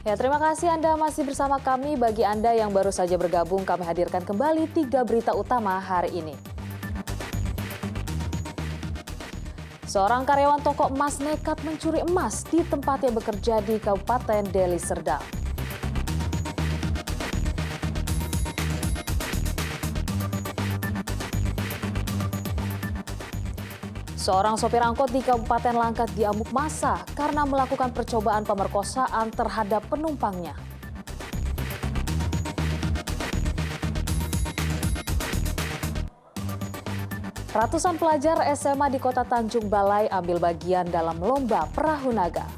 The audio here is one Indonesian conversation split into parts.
Ya, terima kasih Anda masih bersama kami. Bagi Anda yang baru saja bergabung, kami hadirkan kembali 3 berita utama hari ini. Seorang karyawan toko emas nekat mencuri emas di tempatnya bekerja di Kabupaten Deli Serdang. Seorang sopir angkot di Kabupaten Langkat diamuk massa karena melakukan percobaan pemerkosaan terhadap penumpangnya. Ratusan pelajar SMA di Kota Tanjung Balai ambil bagian dalam lomba perahu naga.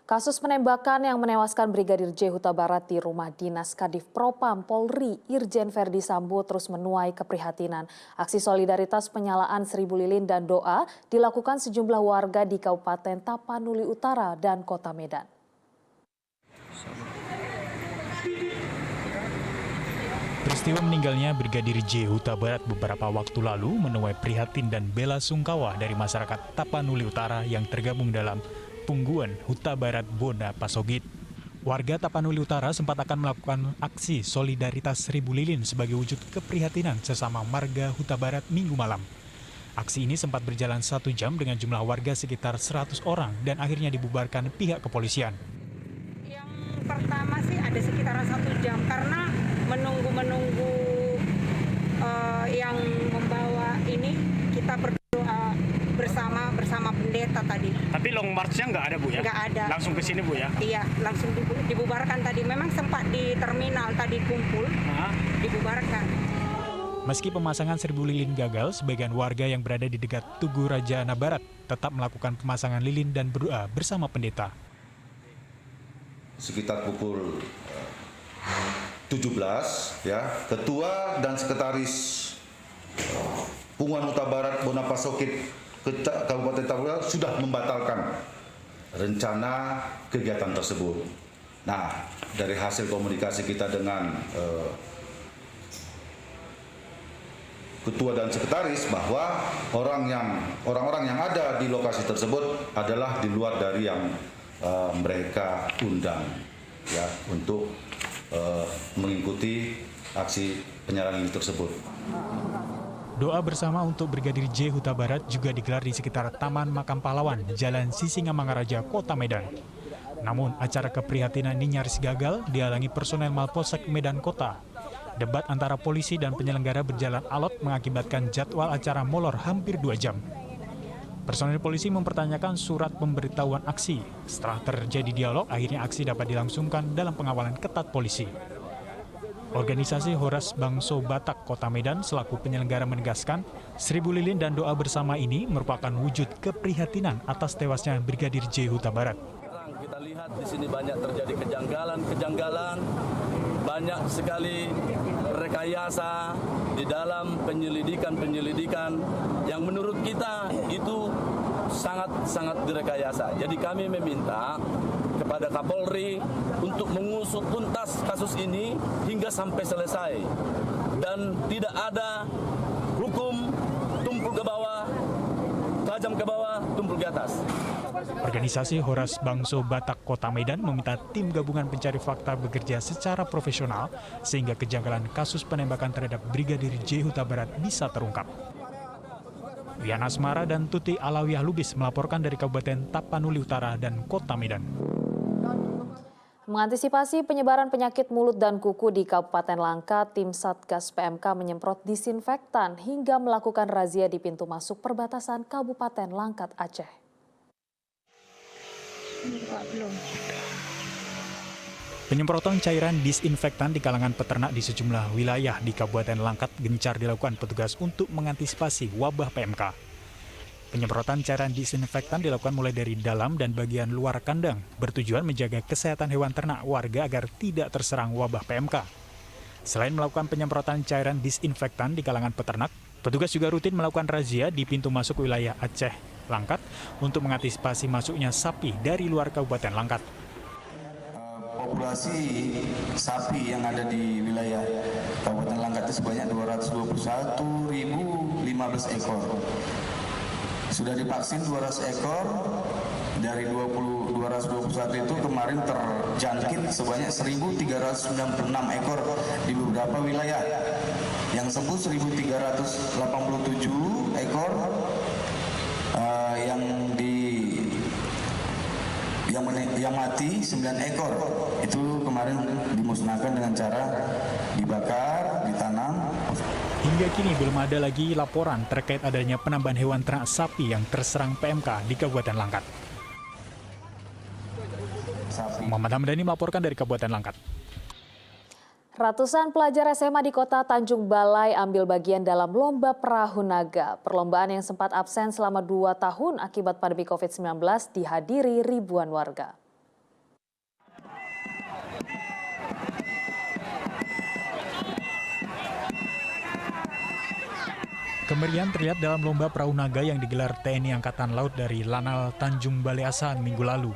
Kasus penembakan yang menewaskan Brigadir J Huta Barat di rumah dinas Kadif Propam Polri Irjen Verdi Sambo terus menuai keprihatinan. Aksi solidaritas penyalaan 1000 lilin dan doa dilakukan sejumlah warga di Kabupaten Tapanuli Utara dan Kota Medan. Peristiwa meninggalnya Brigadir J Huta Barat beberapa waktu lalu menuai prihatin dan bela sungkawa dari masyarakat Tapanuli Utara yang tergabung dalam Pungguan Huta Barat Bona Pasogit. Warga Tapanuli Utara sempat akan melakukan aksi solidaritas 1000 lilin sebagai wujud keprihatinan sesama marga Huta Barat Minggu malam. Aksi ini sempat berjalan 1 jam dengan jumlah warga sekitar 100 orang dan akhirnya dibubarkan pihak kepolisian. Yang pertama sih ada sekitaran 1 jam karena menunggu yang membawa ini kita berdoa bersama pendeta tadi. Tapi long march-nya nggak ada, Bu, ya? Nggak ada. Langsung ke sini, Bu, ya? Iya, langsung dibubarkan tadi. Memang sempat di terminal tadi kumpul, dibubarkan. Meski pemasangan 1000 lilin gagal, sebagian warga yang berada di dekat Tugu Raja Ana Barat tetap melakukan pemasangan lilin dan berdoa bersama pendeta. Sekitar pukul 17, ya, Ketua dan Sekretaris Pungguan Huta Barat Bona Pasogit Kabupaten Tapanuli sudah membatalkan rencana kegiatan tersebut. Nah, dari hasil komunikasi kita dengan Ketua dan Sekretaris bahwa orang-orang yang ada di lokasi tersebut adalah di luar dari yang mereka undang, ya, untuk mengikuti aksi penyerangan tersebut. Doa bersama untuk Brigadir J Huta Barat juga digelar di sekitar Taman Makam Pahlawan, Jalan Sisingamangaraja, Kota Medan. Namun, acara keprihatinan ini nyaris gagal dihalangi personel Mapolsek Medan Kota. Debat antara polisi dan penyelenggara berjalan alot mengakibatkan jadwal acara molor hampir 2 jam. Personel polisi mempertanyakan surat pemberitahuan aksi. Setelah terjadi dialog, akhirnya aksi dapat dilangsungkan dalam pengawalan ketat polisi. Organisasi Horas Bangso Batak Kota Medan selaku penyelenggara menegaskan 1000 lilin dan doa bersama ini merupakan wujud keprihatinan atas tewasnya Brigadir J Huta Barat. Kita lihat di sini banyak terjadi kejanggalan, banyak sekali rekayasa di dalam penyelidikan yang menurut kita itu sangat direkayasa. Jadi kami meminta kepada Kapolri untuk mengusut tuntas kasus ini hingga sampai selesai. Dan tidak ada hukum tumpul ke bawah, tajam ke bawah, tumpul ke atas. Organisasi Horas Bangso Batak Kota Medan meminta tim gabungan pencari fakta bekerja secara profesional sehingga kejanggalan kasus penembakan terhadap Brigadir J Huta Barat bisa terungkap. Wian Asmara dan Tuti Alawiyah Lubis melaporkan dari Kabupaten Tapanuli Utara dan Kota Medan. Mengantisipasi penyebaran penyakit mulut dan kuku di Kabupaten Langkat, tim Satgas PMK menyemprot disinfektan hingga melakukan razia di pintu masuk perbatasan Kabupaten Langkat, Aceh. Penyemprotan cairan disinfektan di kalangan peternak di sejumlah wilayah di Kabupaten Langkat gencar dilakukan petugas untuk mengantisipasi wabah PMK. Penyemprotan cairan disinfektan dilakukan mulai dari dalam dan bagian luar kandang, bertujuan menjaga kesehatan hewan ternak warga agar tidak terserang wabah PMK. Selain melakukan penyemprotan cairan disinfektan di kalangan peternak, petugas juga rutin melakukan razia di pintu masuk wilayah Aceh, Langkat, untuk mengantisipasi masuknya sapi dari luar Kabupaten Langkat. populasi sapi yang ada di wilayah Kabupaten Langkat itu sebanyak 221.015 ekor. Sudah divaksin 200 ekor, dari 221 itu kemarin terjangkit sebanyak 1.396 ekor di beberapa wilayah. Yang sembuh 1.387 ekor, yang mati 9 ekor. Itu kemarin dimusnahkan dengan cara dibakar, ditanam. Hingga kini belum ada lagi laporan terkait adanya penambahan hewan ternak sapi yang terserang PMK di Kabupaten Langkat. Muhammad Hamdani melaporkan dari Kabupaten Langkat. Ratusan pelajar SMA di kota Tanjung Balai ambil bagian dalam lomba perahu naga. Perlombaan yang sempat absen selama 2 tahun akibat pandemi COVID-19 dihadiri ribuan warga. Kemeriahan terlihat dalam lomba perahu naga yang digelar TNI Angkatan Laut dari Lanal Tanjung Balai Asahan minggu lalu.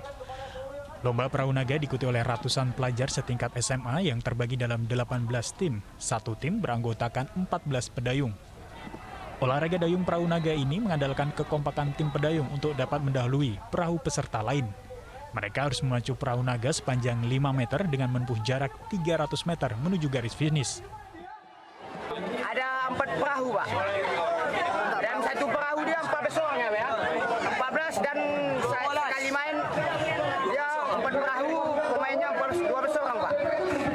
Lomba perahu naga diikuti oleh ratusan pelajar setingkat SMA yang terbagi dalam 18 tim. Satu tim beranggotakan 14 pedayung. Olahraga dayung perahu naga ini mengandalkan kekompakan tim pedayung untuk dapat mendahului perahu peserta lain. Mereka harus memacu perahu naga sepanjang 5 meter dengan menempuh jarak 300 meter menuju garis finish. Ada 4 perahu, Pak. Dan satu perahu dia 14 orang ya, 14, dan saya sekali main dia 4 perahu, pemainnya 12 orang, Pak.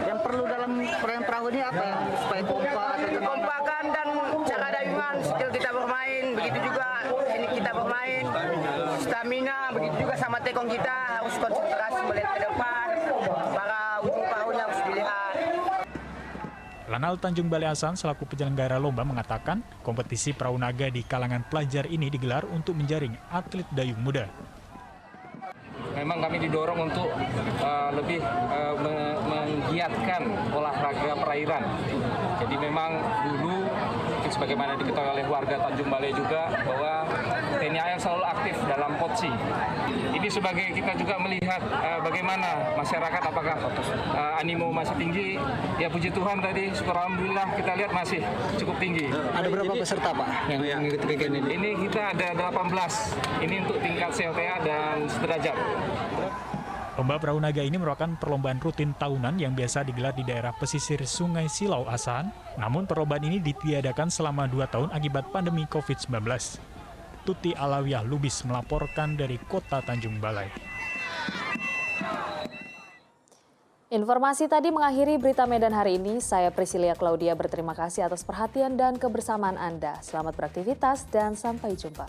Yang perlu dalam perahu ini apa? Supaya kompak atau kekompakan dan cara dayungan, skill kita bermain, begitu juga teknik kita bermain, stamina, begitu juga sama tekong kita harus konsentrasi melihat ke depan, para ujung perahunya harus dilihat. Lanal Tanjung Balai Asahan selaku penyelenggara lomba mengatakan kompetisi perahu naga di kalangan pelajar ini digelar untuk menjaring atlet dayung muda. Memang kami didorong untuk lebih menggiatkan olahraga perairan. Jadi memang dulu sebagaimana diketahui oleh warga Tanjung Balai juga bahwa TNI AL selalu aktif dalam POTSI. Ini sebagai kita juga melihat bagaimana masyarakat apakah animo masih tinggi. Ya puji Tuhan tadi, syukur alhamdulillah kita lihat masih cukup tinggi. ada berapa peserta, Pak, yang mengikuti kegiatan ini? Ini kita ada 18. Ini untuk tingkat CLTA dan sederajat. Lomba perahu naga ini merupakan perlombaan rutin tahunan yang biasa digelar di daerah pesisir Sungai Silau Asahan. Namun perlombaan ini ditiadakan selama 2 tahun akibat pandemi COVID-19. Tuti Alawiyah Lubis melaporkan dari Kota Tanjung Balai. Informasi tadi mengakhiri berita Medan hari ini. Saya Priscilia Claudia berterima kasih atas perhatian dan kebersamaan Anda. Selamat beraktivitas dan sampai jumpa.